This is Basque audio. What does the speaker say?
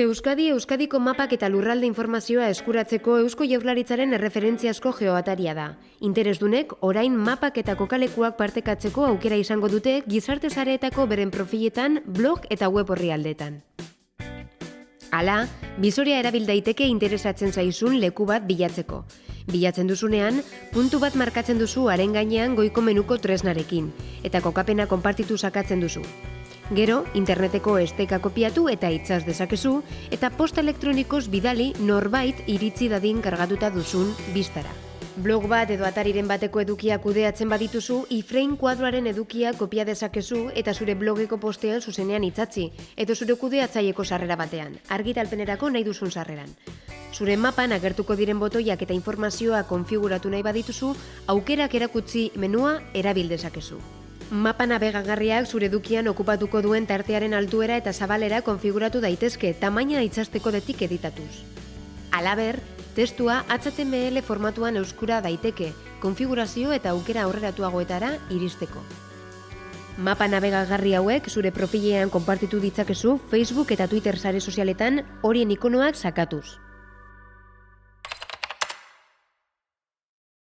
Euskadiko mapak eta lurralde informazioa eskuratzeko Eusko Jaurlaritzaren erreferentziazko geoataria da. Interesdunek orain mapak eta kokalekuak partekatzeko aukera izango dute gizarte sareetako beren profiletan, blog eta web orrialdetan. Hala, bisoria erabil daiteke interesatzen zaizun leku bat bilatzeko. Bilatzen duzunean, puntu bat markatzen duzu haren gainean goiko menuko tresnarekin, eta kokapena konpartitu sakatzen duzu. Gero, interneteko esteka kopiatu eta itzaz dezakezu, eta posta elektronikoz bidali norbait iritzi dadin kargatuta duzun bistara. Blog bat edo atariren bateko edukia kudeatzen badituzu, iframe kuadroaren edukia kopia dezakezu eta zure blogeko postean zuzenean itzatzi, edo zure kudeatzaileko sarrera batean, argitalpenerako nahi duzun sarreran. Zure mapan agertuko diren botoiak eta informazioa konfiguratu nahi badituzu, aukerak erakutsi menua erabil dezakezu. Mapa navegagarriak zure edukian okupatuko duen tartearen altuera eta zabalera konfiguratu daitezke, tamaina itzasteko detik editatuz. Halaber, testua HTML formatuan euskura daiteke, konfigurazio eta aukera aurreratuagoetara iristeko. Mapa navegagarri hauek zure profilean konpartitu ditzakezu Facebook eta Twitter sare sozialetan horien ikonoak sakatuz.